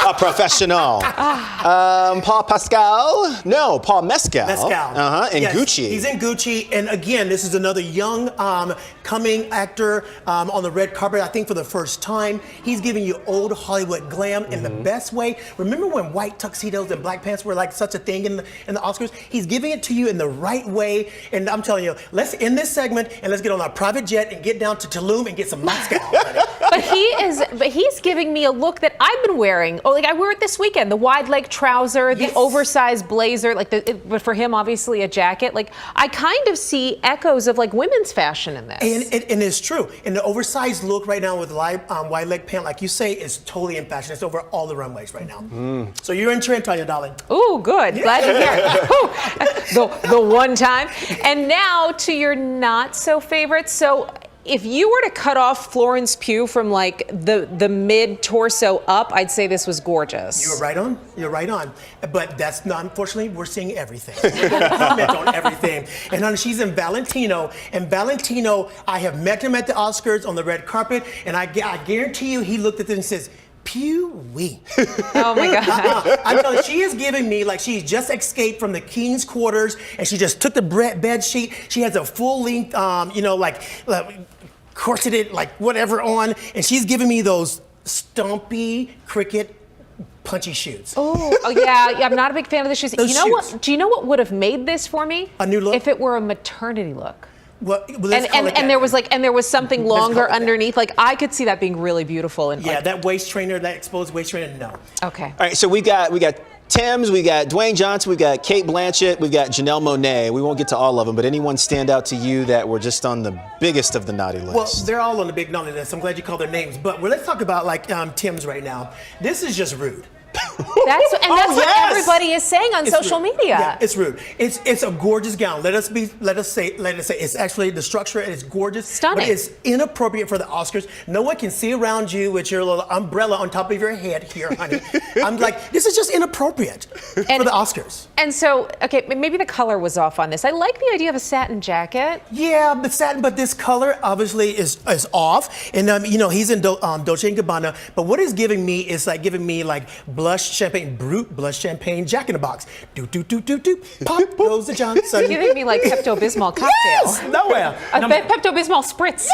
[SPEAKER 2] A professional. Paul Pascal? No, Paul Mescal. In
[SPEAKER 11] Yes,
[SPEAKER 2] Gucci.
[SPEAKER 11] He's in Gucci, and again, this is another young coming actor on the red carpet, I think for the first time. He's giving you old Hollywood glam in the best way. Remember when white tuxedos and black pants were like such a thing in the Oscars? He's giving it to you in the right way, and I'm telling you, let's end this segment and let's get on our private jet and get down to Tulum and get some Moscow.
[SPEAKER 1] But he's giving me a look that I've been wearing. Oh, like I wore it this weekend. The wide leg trouser, the oversized blazer, but for him, obviously a jacket. Like, I kind of see echoes of like women's fashion in this.
[SPEAKER 11] And it's true. And the oversized look right now with wide leg pant, like you say, is totally in fashion. It's over all the runways right now. So you're in trend, Tanya, darling.
[SPEAKER 1] Ooh, good. Glad to hear it. the one time. And now to your not so favorites. So if you were to cut off Florence Pugh from like the mid torso up, I'd say this was gorgeous.
[SPEAKER 11] You're right on. You're right on. But that's not, unfortunately, we're seeing everything. We're going to comment on everything. And she's in Valentino. And Valentino, I have met him at the Oscars on the red carpet, and I guarantee you he looked at this and says, Pew-wee.
[SPEAKER 1] Oh my God.
[SPEAKER 11] I know she is giving me like she's just escaped from the king's quarters and she just took the bed sheet. She has a full length, corseted, like whatever on, and she's giving me those stumpy cricket punchy shoes.
[SPEAKER 1] Oh yeah, I'm not a big fan of the shoes.
[SPEAKER 11] Those
[SPEAKER 1] you know
[SPEAKER 11] shoes.
[SPEAKER 1] what? Do you know what would have made this for me?
[SPEAKER 11] A new look?
[SPEAKER 1] If it were a maternity look.
[SPEAKER 11] Well,
[SPEAKER 1] and there was something longer underneath. Like I could see that being really beautiful. And
[SPEAKER 11] yeah, that waist trainer, that exposed waist trainer, no.
[SPEAKER 1] Okay.
[SPEAKER 2] All right, so we got Tim's, we got Dwayne Johnson, we got Kate Blanchett, we got Janelle Monáe. We won't get to all of them, but anyone stand out to you that were just on the biggest of the naughty list?
[SPEAKER 11] Well, they're all on the big naughty list. I'm glad you called their names. But let's talk about like Tim's right now. This is just rude.
[SPEAKER 1] That's what everybody is saying on social media.
[SPEAKER 11] Yeah, it's rude. It's a gorgeous gown. Let us say it's actually the structure is gorgeous.
[SPEAKER 1] Stunning.
[SPEAKER 11] But it's inappropriate for the Oscars. No one can see around you with your little umbrella on top of your head here, honey. I'm like, this is just inappropriate for the Oscars.
[SPEAKER 1] And so, okay, maybe the color was off on this. I like the idea of a satin jacket.
[SPEAKER 11] Yeah, but this color obviously is off. And he's in Dolce & Gabbana. But what it's giving me is like blush champagne, brute blush champagne, Jack in the Box. Do. Pop goes the Johnson.
[SPEAKER 1] You're giving me like Pepto-Bismol cocktail.
[SPEAKER 11] Yes, no ma'am.
[SPEAKER 1] Pepto-Bismol spritz.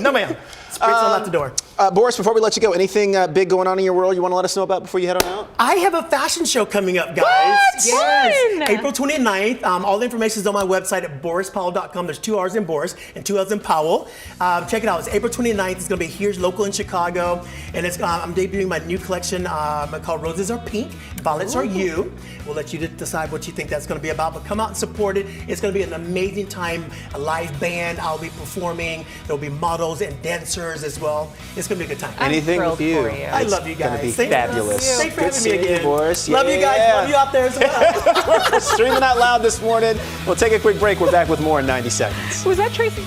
[SPEAKER 11] No ma'am. Spritz all out the door.
[SPEAKER 2] Boris, before we let you go, anything big going on in your world you want to let us know about before you head on out?
[SPEAKER 11] I have a fashion show coming up, guys.
[SPEAKER 1] What?
[SPEAKER 11] Yes.
[SPEAKER 1] Fun.
[SPEAKER 11] April 29th. All the information is on my website at borispowell.com. There's 2 R's in Boris and 2 L's in Powell. Check it out. It's April 29th. It's going to be here local in Chicago. And it's I'm debuting my new collection called Roses Are Pink, Violets Are You. We'll let you decide what you think that's going to be about. But come out and support it. It's going to be an amazing time. A live band. I'll be performing. There'll be models and dancers as well. It's going to be a good time.
[SPEAKER 2] Anything with you.
[SPEAKER 11] I love you guys.
[SPEAKER 2] It's going to be fabulous.
[SPEAKER 11] Thanks for
[SPEAKER 2] Good
[SPEAKER 11] having me
[SPEAKER 2] seeing you,
[SPEAKER 11] again.
[SPEAKER 2] Boris.
[SPEAKER 11] Love you guys. Love you out there as well.
[SPEAKER 2] Streaming out loud this morning. We'll take a quick break. We're back with more in 90 seconds.
[SPEAKER 1] Was that Tracy?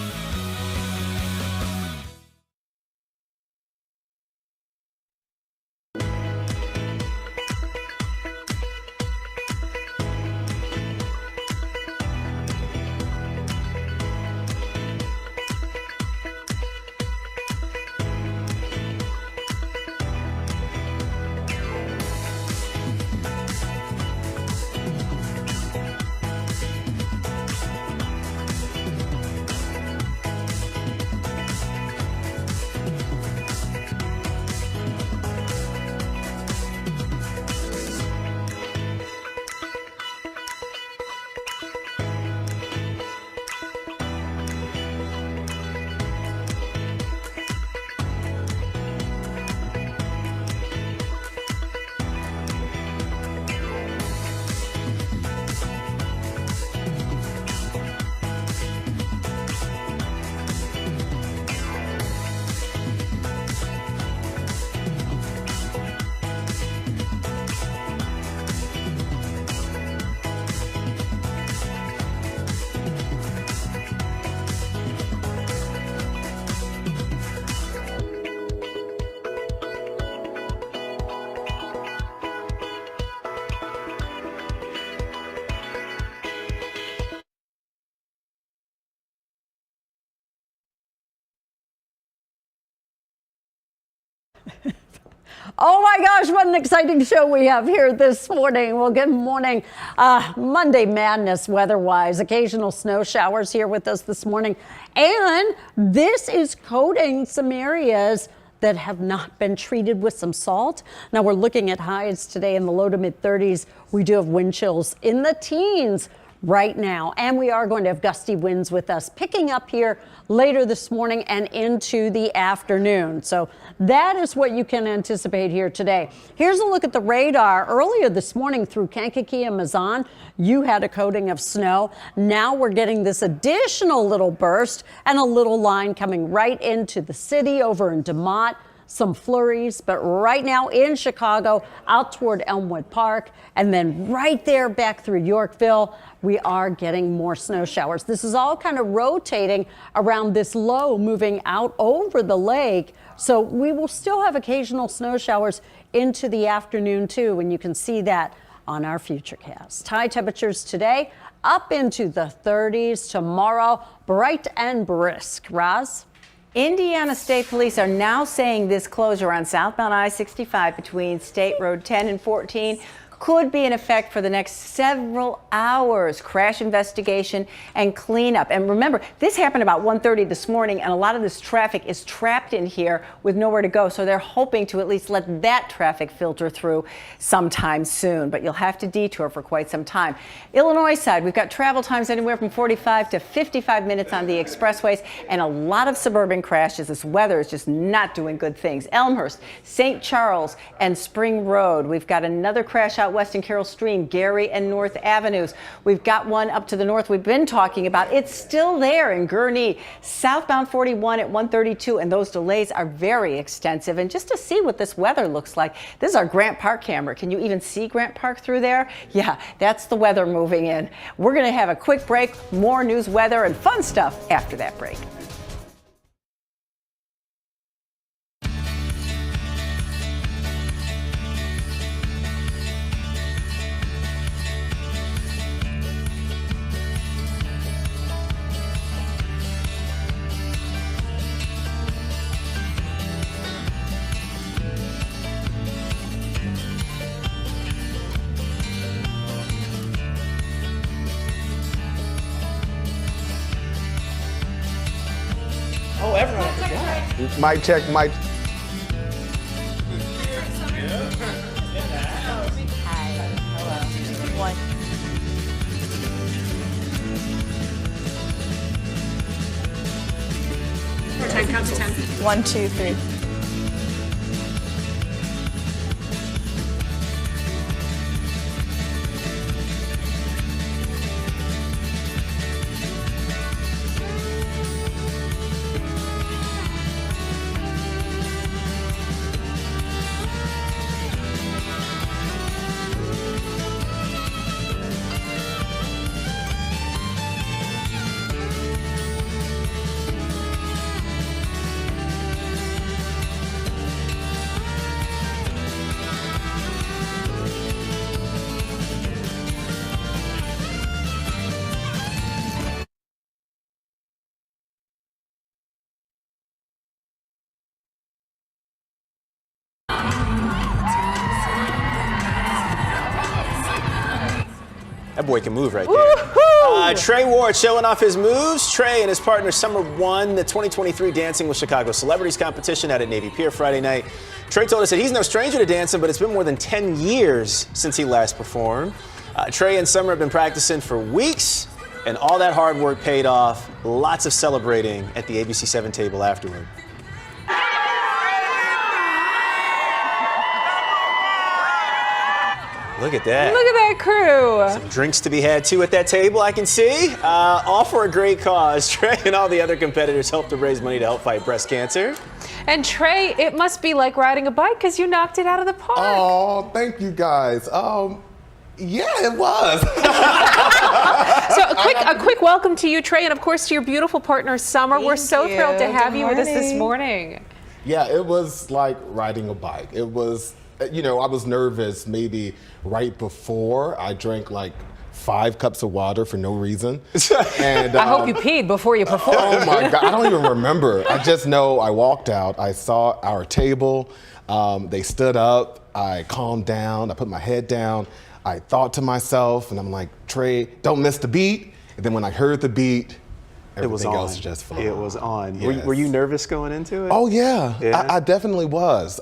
[SPEAKER 5] Oh my gosh, what an exciting show we have here this morning. Well, good morning. Monday madness weather-wise. Occasional snow showers here with us this morning. And this is coating some areas that have not been treated with some salt. Now we're looking at highs today in the low to mid 30s. We do have wind chills in the teens. right now. And we are going to have gusty winds with us picking up here later this morning and into the afternoon. So that is what you can anticipate here today. Here's a look at the radar. Earlier this morning through Kankakee and Mazan, you had a coating of snow. Now we're getting this additional little burst and a little line coming right into the city over in DeMott. Some flurries, but right now in Chicago, out toward Elmwood Park, and then right there back through Yorkville, we are getting more snow showers. This is all kind of rotating around this low, moving out over the lake. So we will still have occasional snow showers into the afternoon too, and you can see that on our Futurecast. High temperatures today up into the 30s. Tomorrow, bright and brisk. Roz?
[SPEAKER 6] Indiana State Police are now saying this closure on southbound I-65 between State Road 10 and 14 could be in effect for the next several hours. Crash investigation and cleanup. And remember, this happened about 1:30 this morning, and a lot of this traffic is trapped in here with nowhere to go. So they're hoping to at least let that traffic filter through sometime soon. But you'll have to detour for quite some time. Illinois side, we've got travel times anywhere from 45 to 55 minutes on the expressways and a lot of suburban crashes. This weather is just not doing good things. Elmhurst, St. Charles, and Spring Road. We've got another crash out west in Carroll Stream, Gary and North Avenues. We've got one up to the north we've been talking about. It's still there in Gurnee, southbound 41 at 132, and those delays are very extensive. And just to see what this weather looks like, this is our Grant Park camera. Can you even see Grant Park through there? Yeah, that's the weather moving in. We're going to have a quick break, more news, weather, and fun stuff after that break.
[SPEAKER 12] Oh, everyone at the
[SPEAKER 13] Mic check, mic.
[SPEAKER 12] Time, count to 10. 1, 2, 3.
[SPEAKER 2] That boy can move right there. Trey Ward showing off his moves. Trey and his partner Summer won the 2023 Dancing with Chicago Celebrities competition out at Navy Pier Friday night. Trey told us that he's no stranger to dancing, but it's been more than 10 years since he last performed. Trey and Summer have been practicing for weeks, and all that hard work paid off. Lots of celebrating at the ABC7 table afterward. Look at that.
[SPEAKER 1] Look at that crew.
[SPEAKER 2] Some drinks to be had too at that table, I can see. All for a great cause. Trey and all the other competitors helped to raise money to help fight breast cancer.
[SPEAKER 1] And Trey, it must be like riding a bike because you knocked it out of the park.
[SPEAKER 13] Oh, thank you guys. Yeah, it was.
[SPEAKER 1] So a quick welcome to you, Trey, and of course to your beautiful partner, Summer. We're so thrilled to have you with us this morning.
[SPEAKER 13] Yeah, it was like riding a bike. It was, you know, I was nervous maybe right before. I drank like 5 cups of water for no reason. And
[SPEAKER 1] I hope you peed before you performed.
[SPEAKER 13] Oh my God, I don't even remember. I just know I walked out, I saw our table, they stood up, I calmed down, I put my head down, I thought to myself, and I'm like, Trey, don't miss the beat. And then when I heard the beat, everything else was just fine.
[SPEAKER 2] It was on.
[SPEAKER 13] Yes.
[SPEAKER 2] Were you nervous going into it?
[SPEAKER 13] Oh yeah, I definitely was.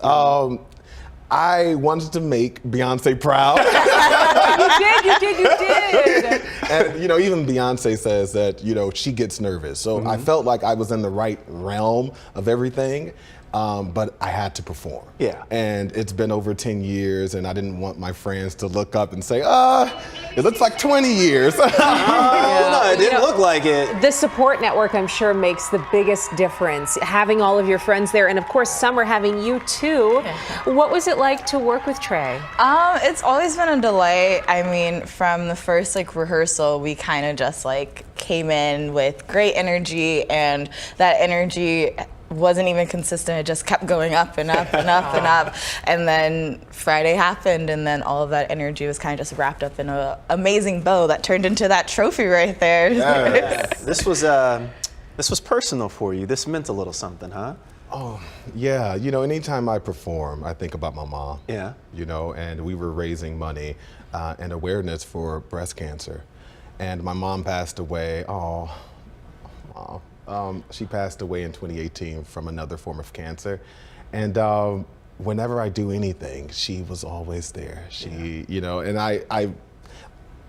[SPEAKER 13] I wanted to make Beyonce proud.
[SPEAKER 1] You did.
[SPEAKER 13] And, even Beyonce says that, she gets nervous. So I felt like I was in the right realm of everything. But I had to perform.
[SPEAKER 2] Yeah.
[SPEAKER 13] And it's been over 10 years, and I didn't want my friends to look up and say, it looks like 20 years.
[SPEAKER 2] No, it didn't look like it.
[SPEAKER 1] The support network, I'm sure, makes the biggest difference. Having all of your friends there, and of course, Summer having you too. What was it like to work with Trey?
[SPEAKER 12] It's always been a delight. I mean, from the first rehearsal, we kind of just came in with great energy, and that energy wasn't even consistent. It just kept going up and up and up and up. And then Friday happened, and then all of that energy was kind of just wrapped up in an amazing bow that turned into that trophy right there.
[SPEAKER 2] This was personal for you. This meant a little something, huh?
[SPEAKER 13] Oh, yeah. Anytime I perform, I think about my mom.
[SPEAKER 2] Yeah.
[SPEAKER 13] And we were raising money and awareness for breast cancer. And my mom passed away. She passed away in 2018 from another form of cancer. And whenever I do anything, she was always there. And I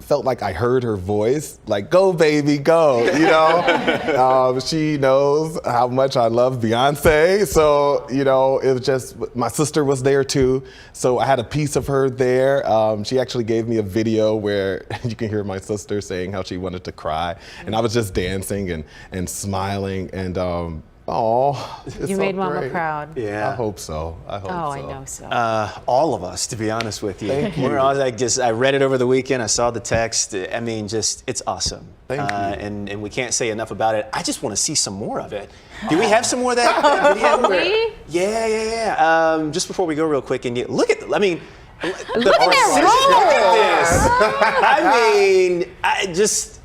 [SPEAKER 13] felt like I heard her voice, like, go baby, go, She knows how much I love Beyonce. So, it was just, my sister was there too. So I had a piece of her there. She actually gave me a video where you can hear my sister saying how she wanted to cry. And I was just dancing and smiling and,
[SPEAKER 1] you made Mama proud.
[SPEAKER 2] Yeah.
[SPEAKER 13] I hope so. I
[SPEAKER 1] know so.
[SPEAKER 2] All of us, to be honest with you.
[SPEAKER 13] Thank you.
[SPEAKER 2] We're all I read it over the weekend. I saw the text. I mean, it's awesome.
[SPEAKER 13] Thank you.
[SPEAKER 2] And we can't say enough about it. I just want to see some more of it. Do we have some more of that video? Yeah. Just before we go real quick, and look at,
[SPEAKER 1] Look at that
[SPEAKER 2] I just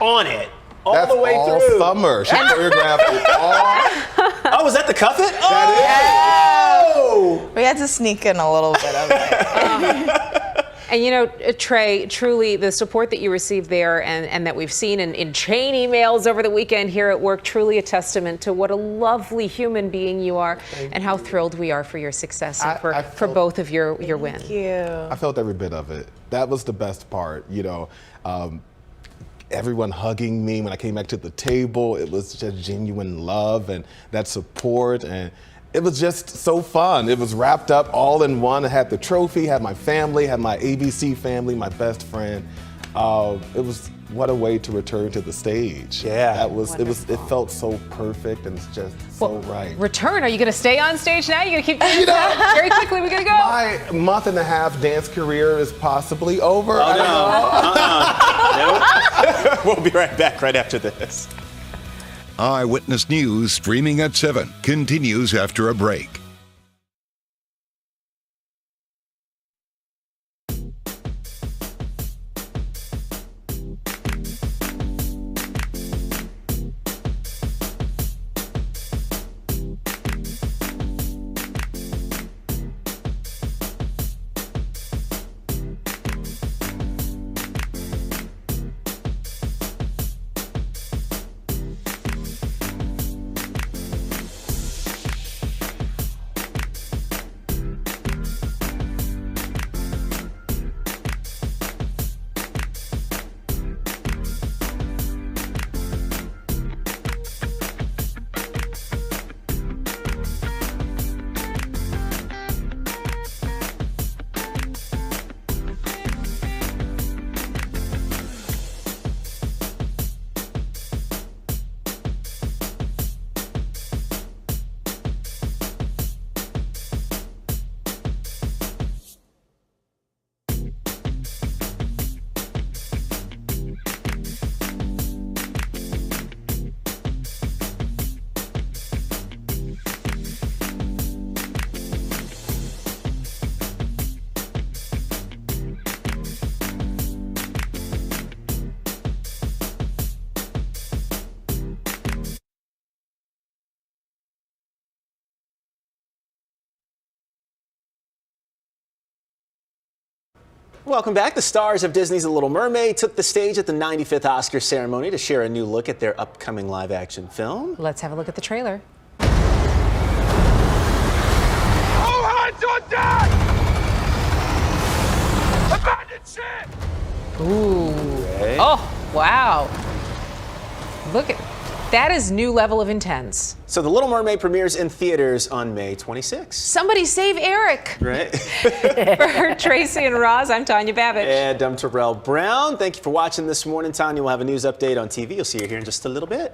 [SPEAKER 2] on it. All
[SPEAKER 13] That's
[SPEAKER 2] the way
[SPEAKER 13] all
[SPEAKER 2] through.
[SPEAKER 13] Summer. She choreographed it all.
[SPEAKER 2] Oh, was that the cuff it?
[SPEAKER 12] We had to sneak in a little bit of it.
[SPEAKER 1] And Trey, truly the support that you received there and that we've seen in chain emails over the weekend here at work, truly a testament to what a lovely human being you are and how thrilled we are for your success and for both of your wins.
[SPEAKER 12] Thank you.
[SPEAKER 13] I felt every bit of it. That was the best part, everyone hugging me when I came back to the table. It was just genuine love and that support, and it was just so fun. It was wrapped up all in one. I had the trophy, had my family, had my ABC family, my best friend. It was, what a way to return to the stage.
[SPEAKER 2] Yeah.
[SPEAKER 13] It felt so perfect and it's just so right.
[SPEAKER 1] Return, are you going to stay on stage now? You're going to keep doing that? Very quickly, we got to go.
[SPEAKER 13] My month-and-a-half dance career is possibly over. I
[SPEAKER 2] don't know. We'll be right back right after this.
[SPEAKER 4] Eyewitness News streaming at 7 continues after a break.
[SPEAKER 2] Welcome back. The stars of Disney's The Little Mermaid took the stage at the 95th Oscar ceremony to share a new look at their upcoming live-action film.
[SPEAKER 1] Let's have a look at the trailer.
[SPEAKER 3] All hands on deck! Abandon ship!
[SPEAKER 1] Ooh.
[SPEAKER 2] Okay.
[SPEAKER 1] Oh. Wow. Look at that is new level of intense.
[SPEAKER 2] So The Little Mermaid premieres in theaters on May 26th.
[SPEAKER 1] Somebody save Eric.
[SPEAKER 2] Right?
[SPEAKER 1] For Tracy and Roz, I'm Tanya Babich.
[SPEAKER 2] And I'm Terrell Brown. Thank you for watching this morning. Tanya will have a news update on TV. You'll see her here in just a little bit.